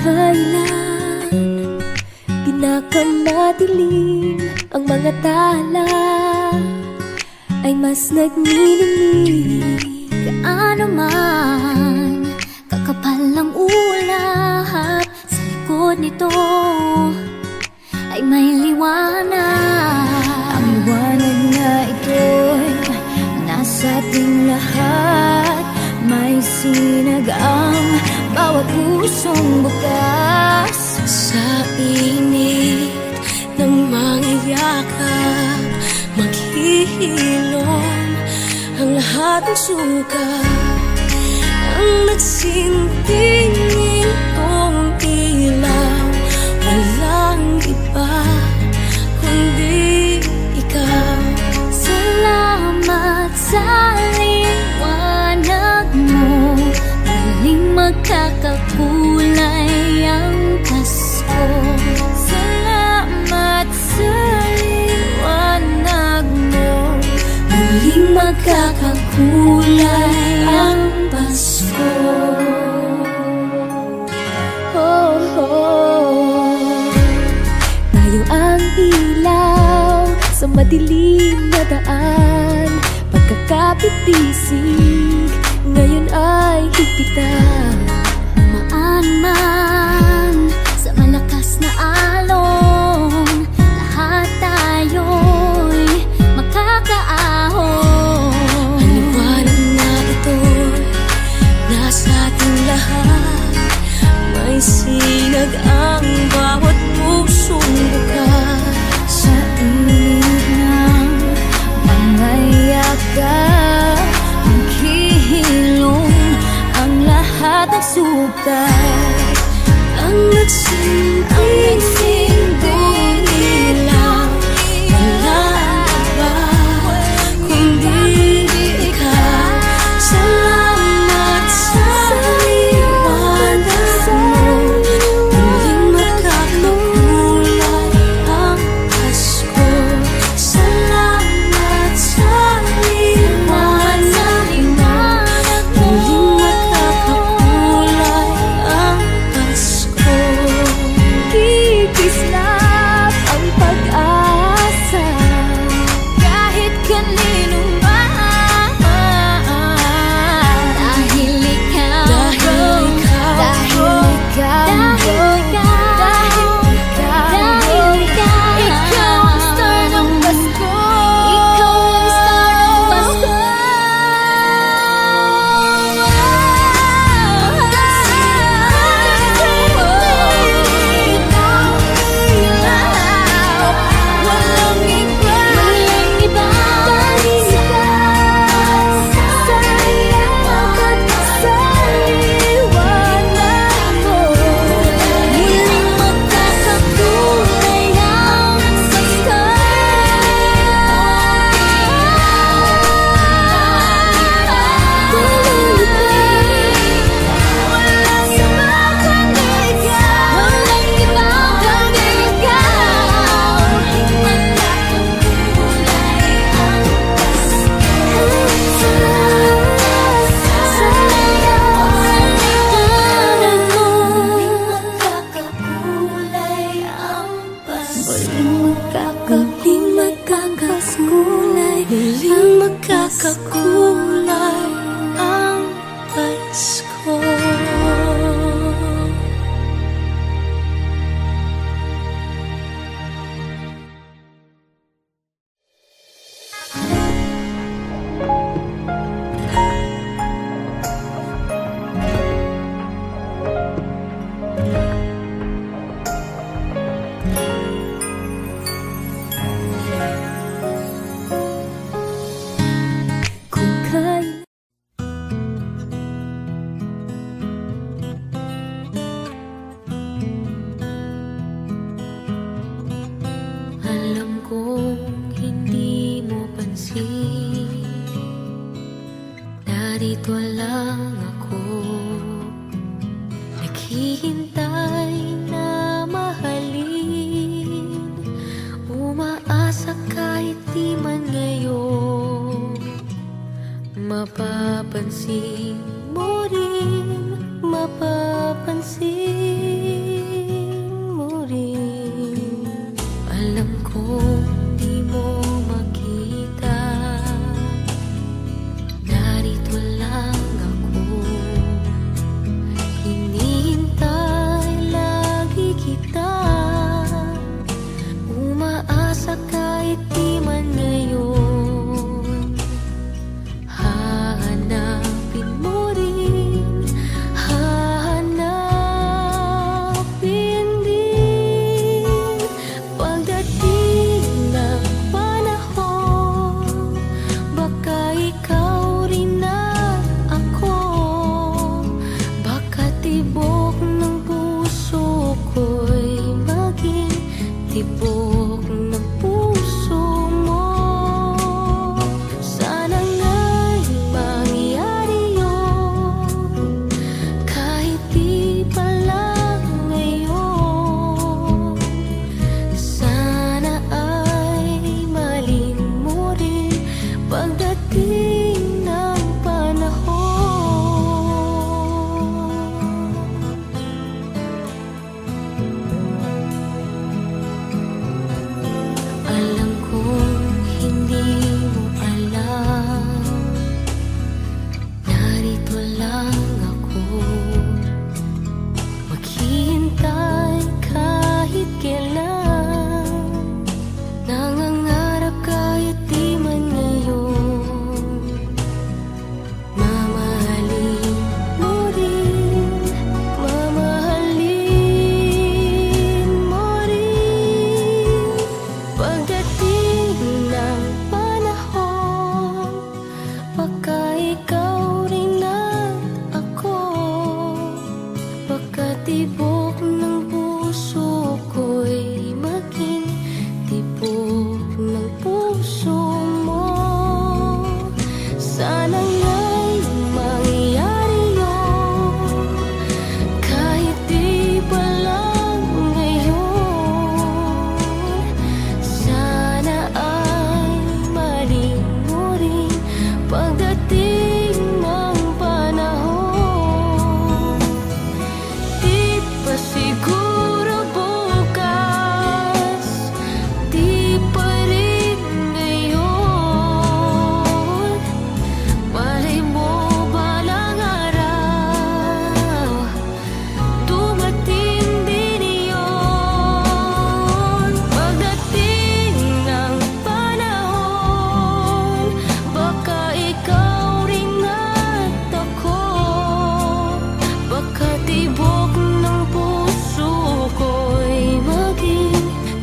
kailan pinakamadilim ang mga tala ay mas nagniningning. Gaano man kakapal ang ulap, sa likod nito ay may liwanag. Ang liwanag na ito'y nasa ating lahat, may sinag ang bawat pusong bukas. Sa init ng mga yakap, maghihilom ang lahat ng sukat. Ang nagsinting itong ilaw, walang iba kundi ikaw. Salamat sa liwanag mo, muling magkakakulay ang Pasko. Salamat sa liwanag mo, muling magkakakulay ang Pasko. Oh, oh. Tayo ang ilaw sa madilim na daan, pagkakapitisig ngayon ay higpitan. Umaan man sa malakas na alon, lahat tayo'y makakaahon. Ang liwanag na ito'y nasa ating lahat, may sinag ang bawat pusong bukas. Sa init ng mga yakap, maghihilom ang lahat ng sukat. Ang nagsinding ilaw, walang iba kundi ikaw. Salamat sa liwanag mo, muling magkakakulay ang Pasko. Salamat sa liwanag mo, muling magkakakulay ang Pasko. Kikislap ang pag-asa kahit kanino man, dahil ikaw, dahil ikaw, ikaw ang star ng Pasko. Ikaw ang star ng Pasko. Walang iba, walang iba dahil ikaw. Sa liwanag, sa liwanag mo, muling magkakakulay ang Pasko. Walang iba kundi ikaw, walang iba kundi ikaw, muling magkakakulay ang Pasko. Sa liwanag mo, muling magkakakulay ang Pasko. Muling magkakakulay, muling magkakakulay ang Pasko. Kung kailan alam kong hindi mo pansin, narito lang ako, naghihintay na mahalin, umaasa kahit di man ngayon mapapansin mo rin, mapapansin. Pagkatibok ng puso ko'y maging tibok ng puso mo. Sana nga'y mangyari yun, kahit di pa lang ngayon. Sana ay maling mo rin pagdating ng panahon. Alam kong hindi mo alam, narito lang ako, maghihintay kahit kailan. Nangangarap kahit di man ngayon, mamahalin mo rin, mamahalin mo rin. Pagdating ng panahon, baka ikaw rin at ako. Pagkatibok ng puso ko'y maging tibok ng puso mo. Sana nga'y mangyari yun, kahit di pa lang ngayon. Sana ay maling mo rin pagdating ng panahon. Di pa siguro bukas, di pa rin ngayon. Malay mo balang araw, dumating din iyon. Pagdating ng panahon, baka ikaw rin at ako. Pagkatibok ng puso ko'y maging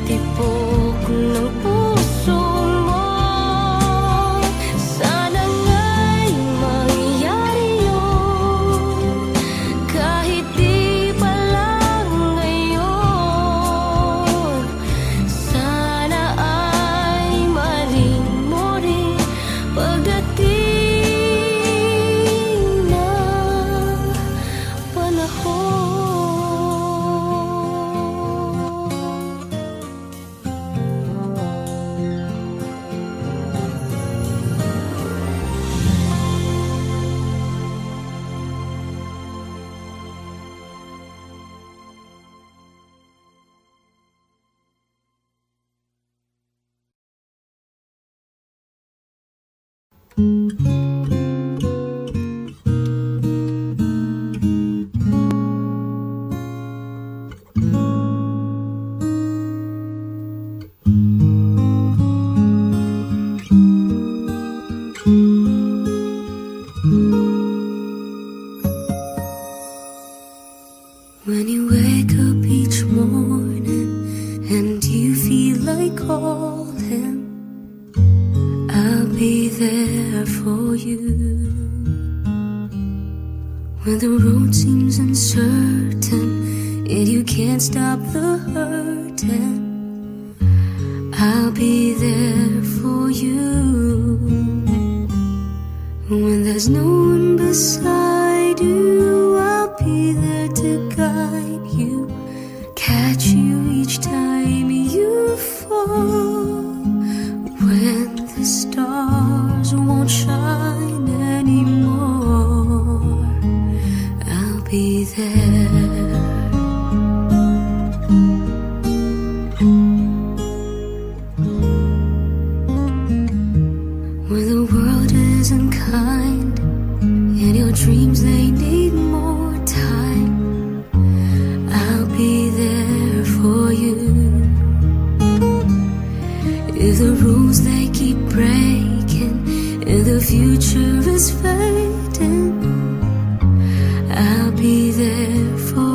tibok ng puso mo. Sana nga'y mangyari yun, kahit di pa lang ngayon. Sana ay maling mo rin pagdating ng panahon. When you wake up each morning and you feel like calling, I'll be there for you. When the road seems uncertain and you can't stop the hurting, I'll be there for you. When there's no one beside you, I'll be there to guide you, catch you each time you fall. When the stars won't shine anymore, I'll be there. When the world isn't kind and your dreams they need more time, I'll be there for you. If the rules they keep breaking and the future is fading, I'll be there for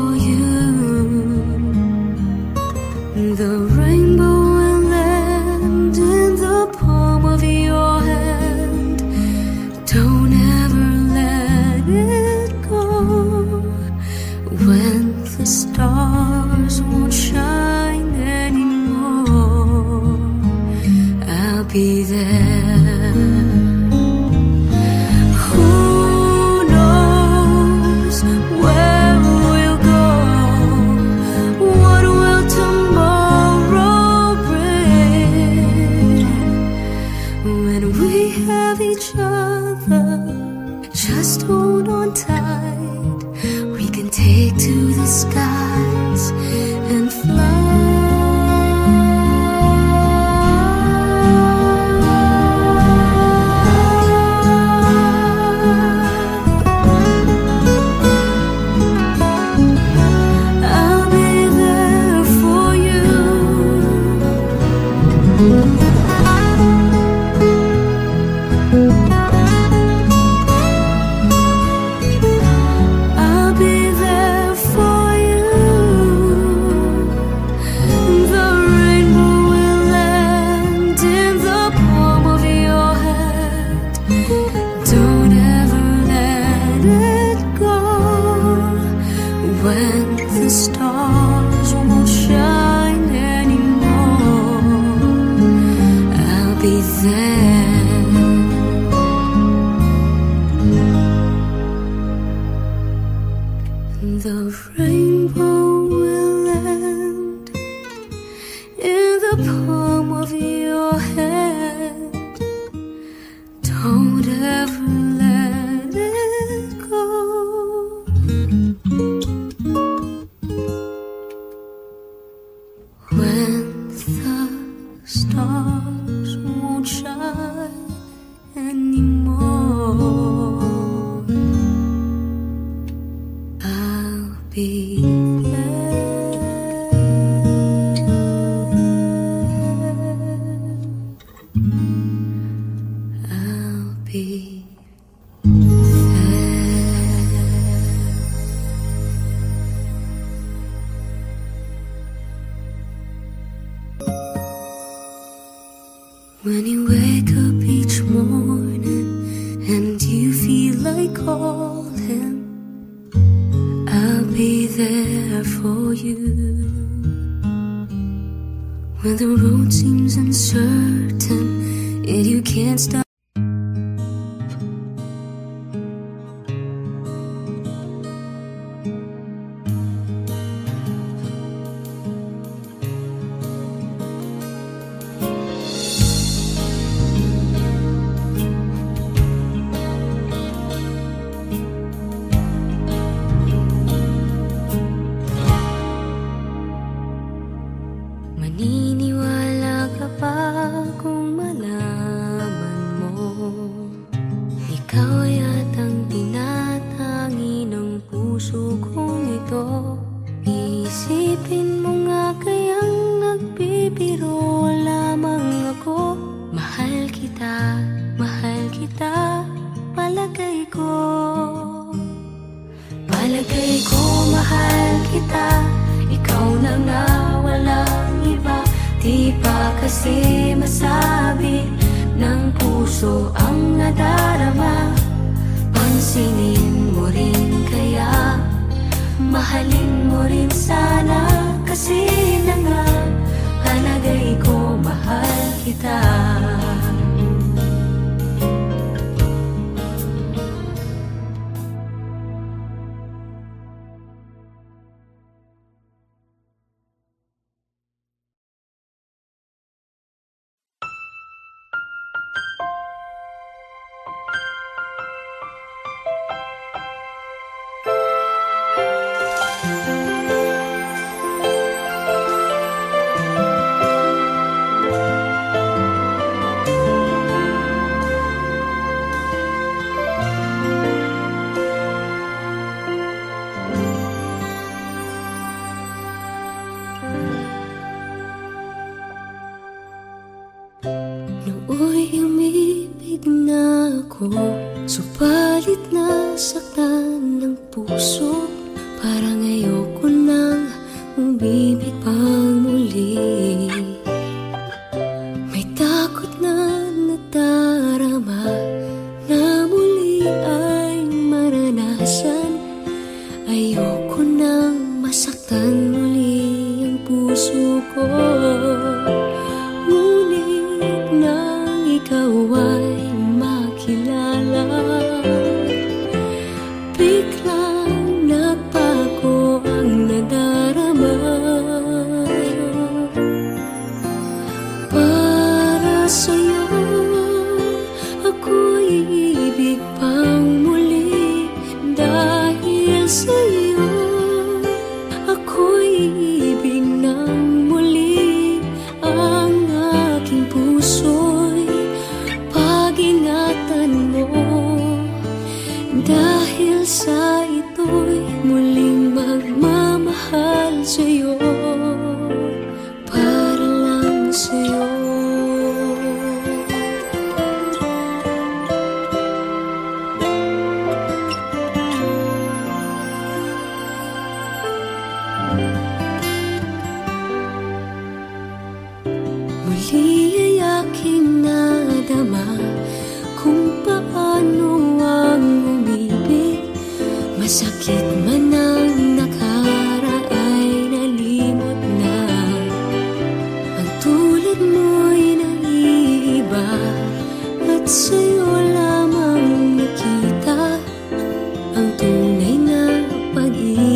The rainbow will land in the palm of your hand. Don't ever let it go. When the stars won't shine anymore, I'll be there. I'll be when you wake up each morning and you feel like calling, I'll be there for you. When the road seems uncertain and you can't stop. Maniniwala ka ba kung malaman mo ikaw ay atang tinatangi ng puso kong ito? Isipin mo nga kayang nagbibiro lamang ako. Mahal kita, palagay ko. Palagay ko, mahal kita. Ikaw na nga, walang iba. Di pa kasi masabi ng puso ang nadarama. Pansinin mo rin kaya, mahalin mo rin sana. Kasi na nga, palagay ko, mahal kita. Nooy umibig na ako, subalit nasaktan ng puso. Parang ayoko nang umibig pang muli. May takot na nadarama na muli ay maranasan. Ayoko nang masaktan muli ang puso ko. Ikaw ay makilala, biglang nagbago ang nadarama. Para sa'yo, ako'y ibig pang muli. Dahil sa'yo, ako'y ibig ng muli. Ang aking puso'y pag-ingatan mo, dahil sa ito'y muling magmamahal sa'yo, para lang sa'yo. Muli ay aking nadama kung paano ang umibig. Masakit man ang nakaraay, nalimot na. Ang tulad mo'y naiiba, at sa'yo lamang nakita ang tunay na pag-ibig.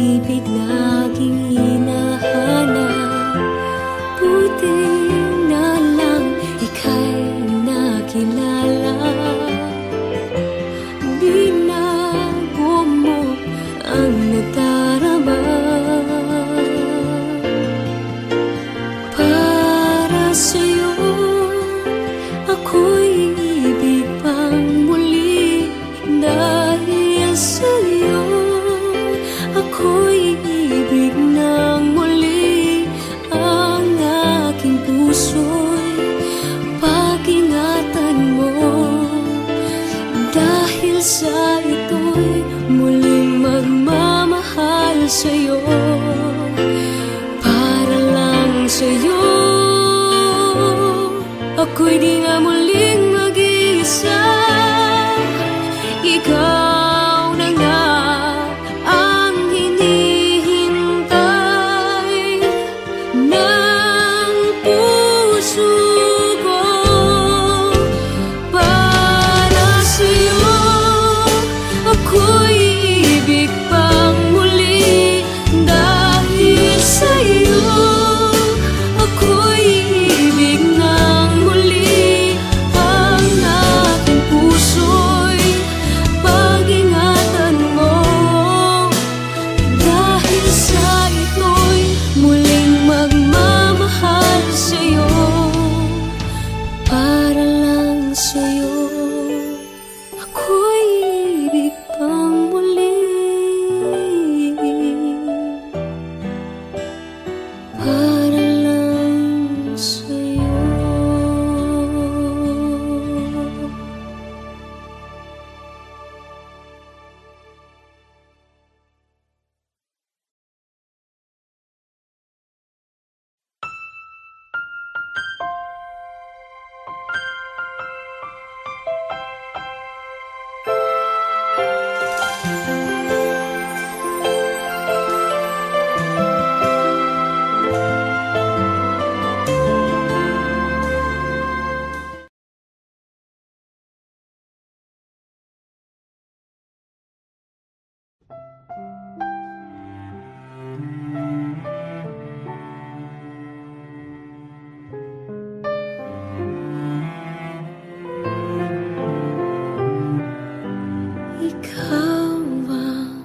ang nadarama. Para sa'yo ako'y ibig pang muli. Dahil sa'yo ako'y ibig ng muli. Ang aking puso'y pag-ingatan mo. Dahil sa ito'y muling magmamahal sa'yo. Para lang sa'yo ako'y di nga muling mag-iisa. Ikaw na nga ang hinihintay ng puso ko. Para sa'yo ako'y ibig pang muli. Dahil sa'yo ako'y ibig ng muli. Ang aking puso'y pag-ingatan mo. Dahil sa ito'y muling magmamahal sa'yo. Para lang sa'yo ako'y ibig pang muli. Para lang sa'yo. Ikaw ang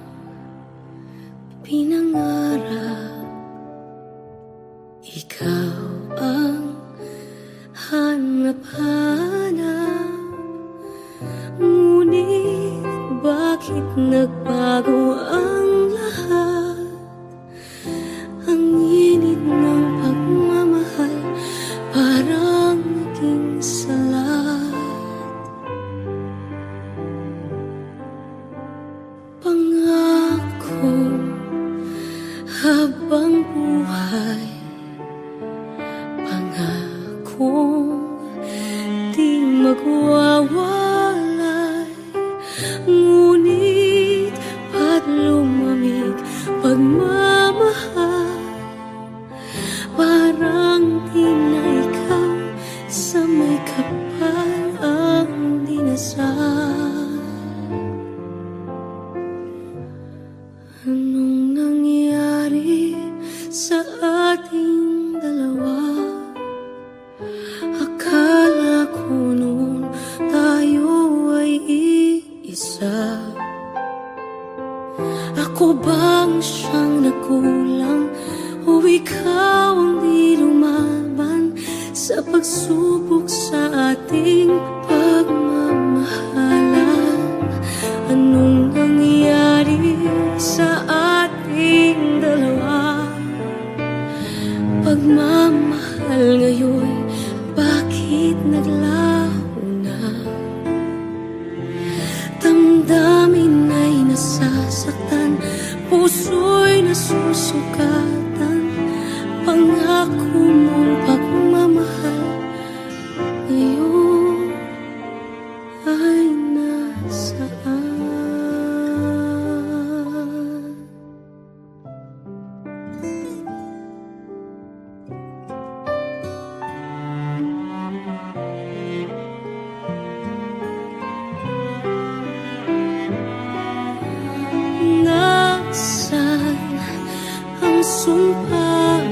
pinangarap, ikaw ang hanap-hanap. Ngunit bakit nagbago ang lahat? Ang init ng pagmamahal parang naging salat. Pangako habang buhay, pangakong di magwawalay. Ngunit ba't lumamig pagmamahal? Parang di na ikaw sa may kapal ang dinasal. Anong nangyari sa ating dalawa? Akala ko noon tayo ay iisa. Ako bang siyang nakulang o ikaw ang di lumaban sa pagsubok sa ating pagmamahalan? Anong nangyari sa ating dalawa? Pagmamahal ngayon, bakit naglaho na? Damdamin ay nasasaktan, puso'y nasusukatan. Pangako mong pagmamahal ngayon ay nasaan? Nasaan ang sumpaan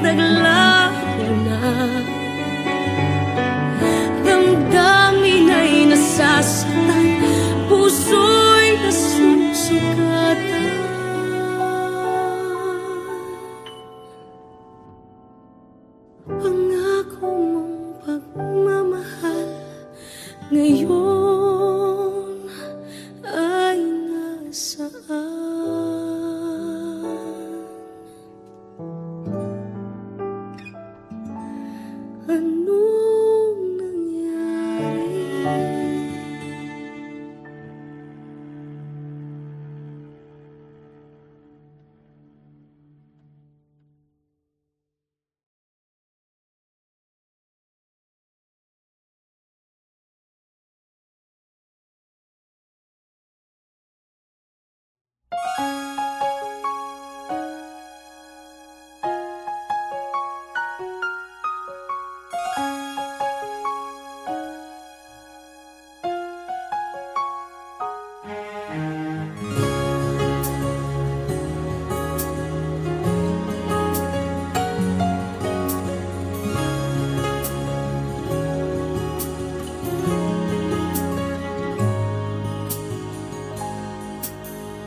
naglaho na. Damdamin ay nasasaktan, puso'y nasusugatan. Pangako mong pagmamahal ngayon ay nasaan? Anong nangyari?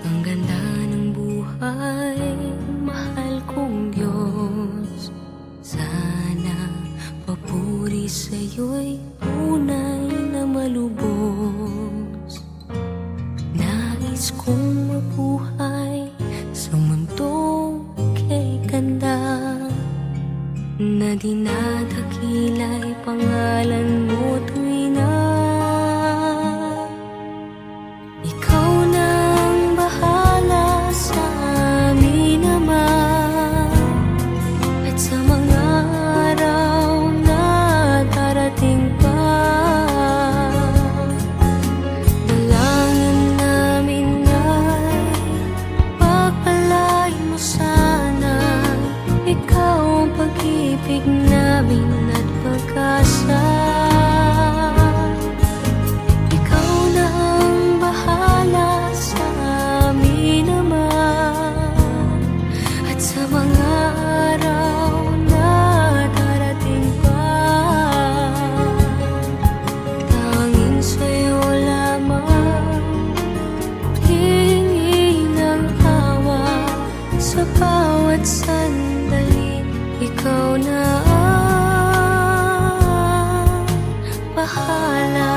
Ang ganda ng buhay, mahal kong Diyos. Sana papuri sa'yo'y tunay na malubos. Nais kong mabuhay sa mundong kay ganda, na dinadakila'y pangalan mo tuwi na. Ikaw nang bahala sa amin naman, at sa mga araw na darating pa. Dalangin namin ay pagpalain mo sana. Ikaw ang pag-ibig namin at pag-asa. Ikaw na ang bahala sa amin naman, at sa mga araw na darating pa. Tanging sa'yo lamang hihingi ng awa sa bawat sandali. Ikaw na ang bahala.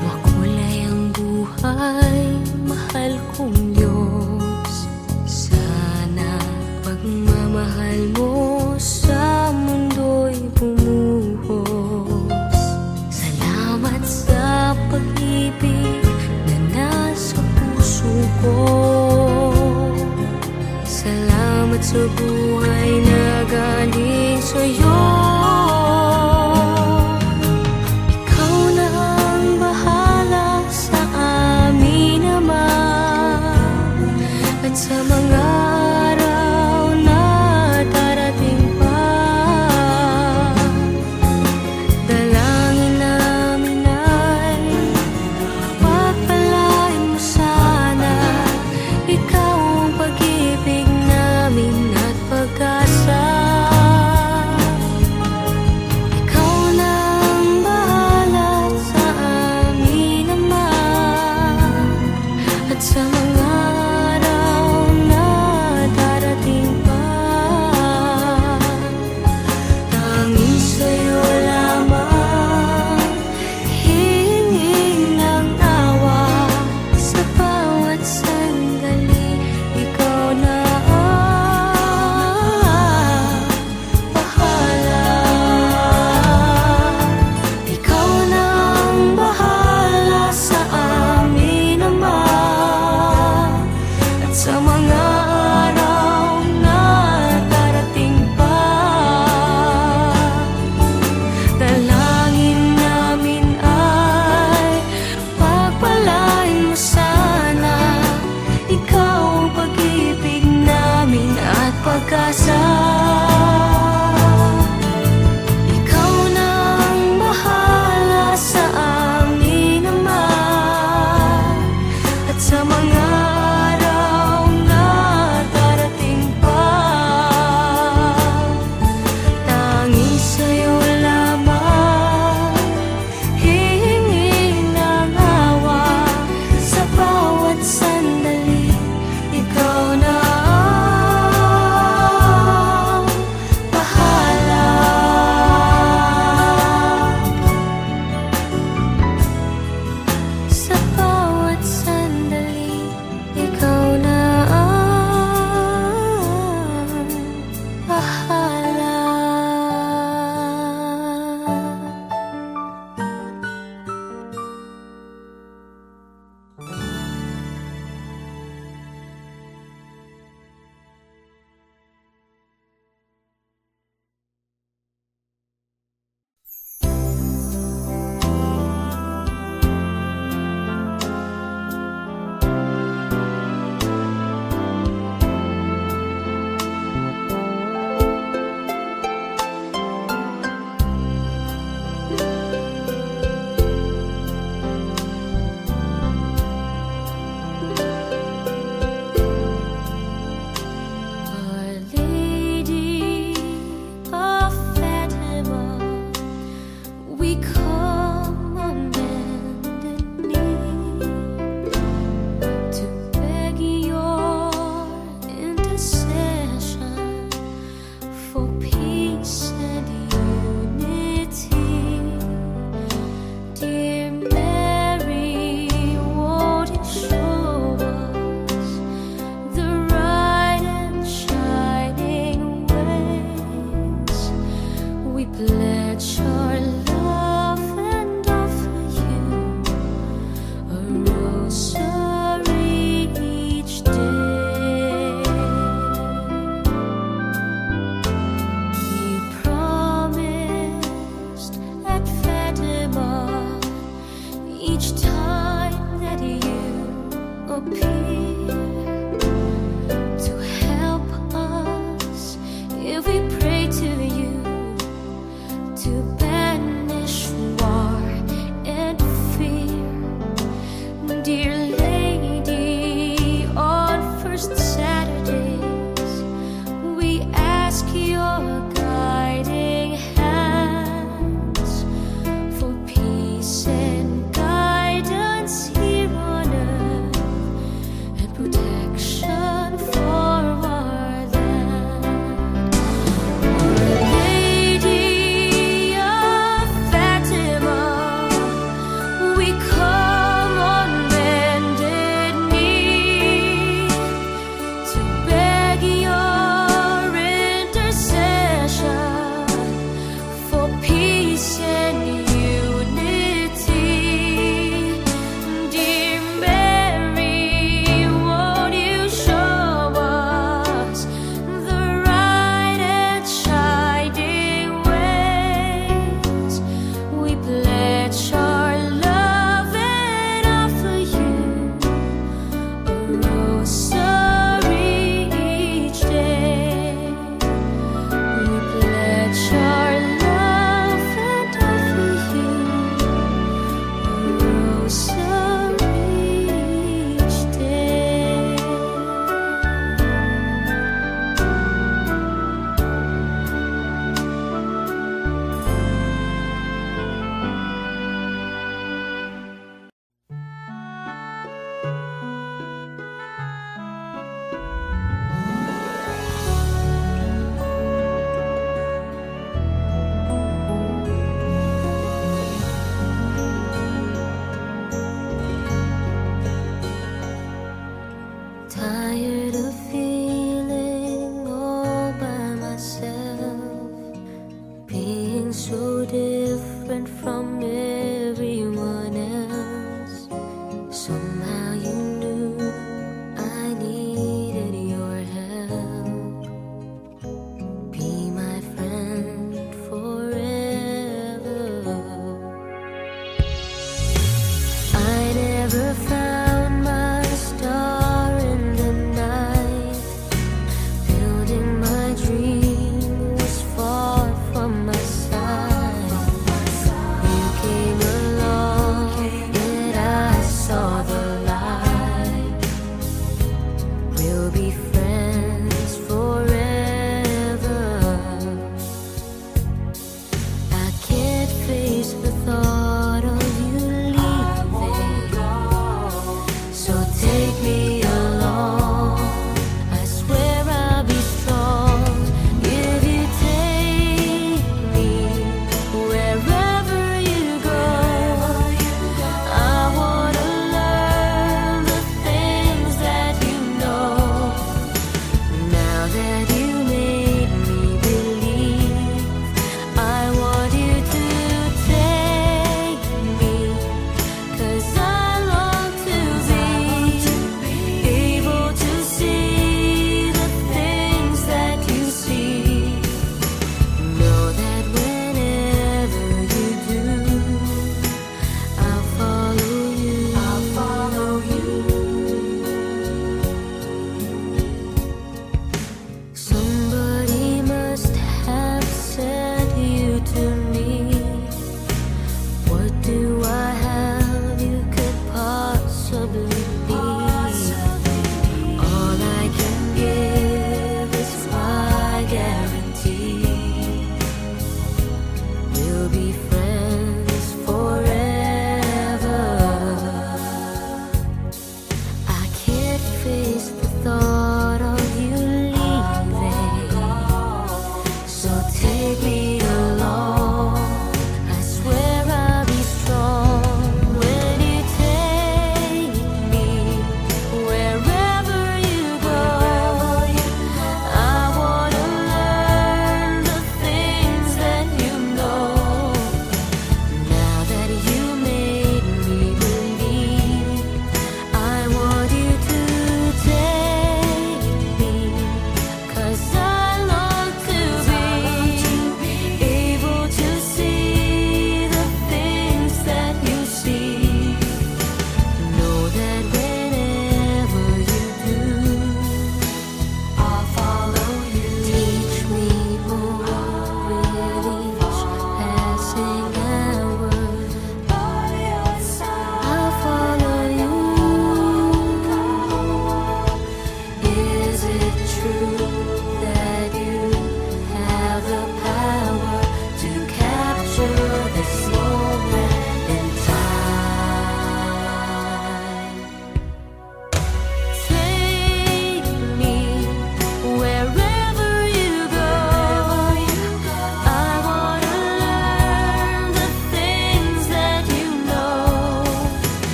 Makulay ang buhay, mahal kong Diyos. Sana pagmamahal mo sa mundo'y bumuhos. Salamat sa pag-ibig na nasa puso ko. Salamat sa buhay na galing sa'yo. Ikaw na ang bahala sa amin naman, at sa mga araw na darating pa. Dalangin namin ay pagpalain mo sana. Ikaw ang pag-ibig namin at pag-asa. Ikaw na ang bahala sa amin naman, at sa mga araw na darating pa. Tanging sa'yo lamang hihingi ng awa sa bawat sandali. Ikaw na ang bahala. Ikaw na ang bahala sa amin naman, at sa mga araw na darating pa. Dalangin namin ay pagpalain mo sana. Ikaw ang pag-ibig namin at pag-asa. Ikaw na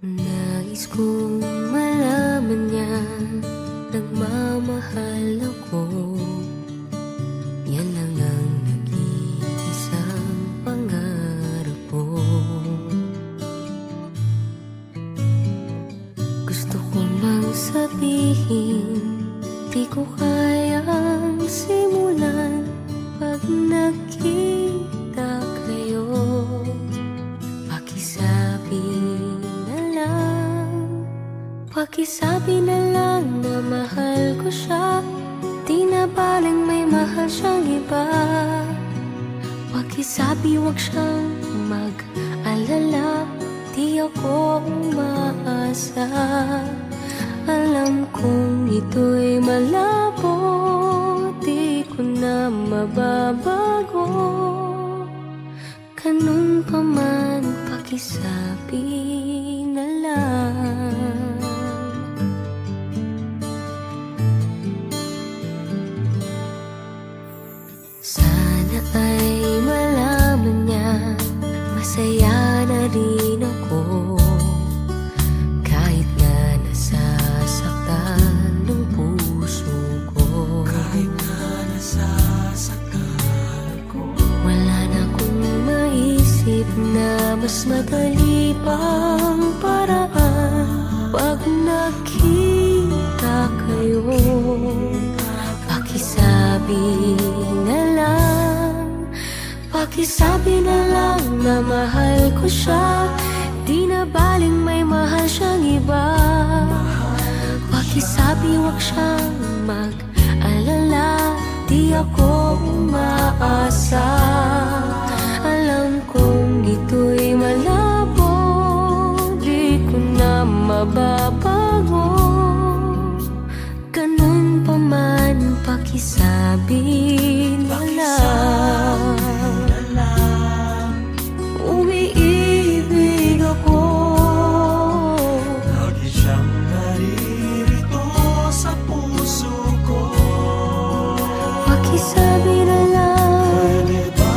Nais kong malaman niya, nagmamahal ako. Yan lang ang nag-iisang pangarap ko. Gusto ko mang sabihin, di ko kayang simulan pag nakita kayo. Pakisabi na lang na mahal ko siya, di na baling may mahal siyang iba. Pakisabi wag siyang mag-alala, di ako umaasa. Alam kong ito'y malabo, di ko na mababago. Ganun pa man, pakisabi na lang. Sana ay malaman niya, masaya na rin ako. Pakisabi na lang na mahal ko siya, di na baling may mahal siyang iba. Pakisabi wag siyang mag-alala, di ako umaasa. Alam kong ito'y malabo, di ko na mababago. Ganun pa man, pakisabi na lang. Umiibig ako, lagi siyang naririto sa puso ko. pakisabi na lang. Pwede ba?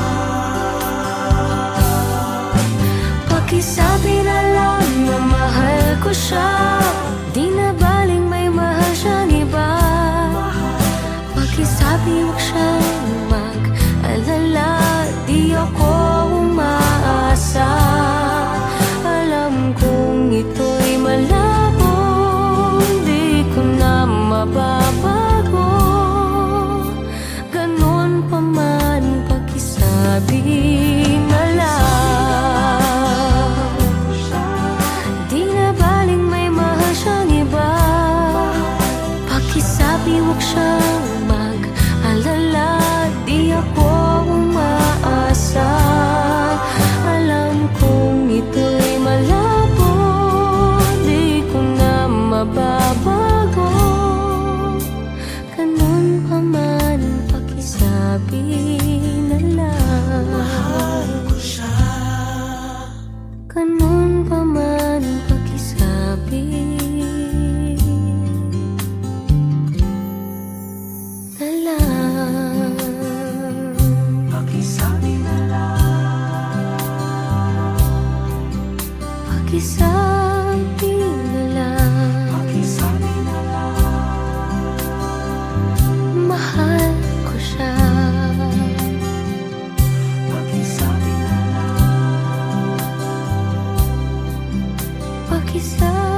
Pakisabi na lang na mahal ko siya, di na baling may mahal siyang iba. Pakisabi wag siyang mag-alala, di ako umaasa. Alam kong ito'y malabo, di ko na mababago. Ganun pa man, pakisabi na lang. Di na baling may mahal siyang iba. Pakisabi wag siyang mag-alala, di ako umaasa. Alam kong ito'y malabo, di ko na mababago. Ganun pa man, pakisabi na lang. Mahal ko siya. Ganun pa man, pakisabi na lang. Pakisabi na lang. Pakisabi na lang. Pakisabi na lang. Mahal ko siya. Pakisabi na lang. Pakisabi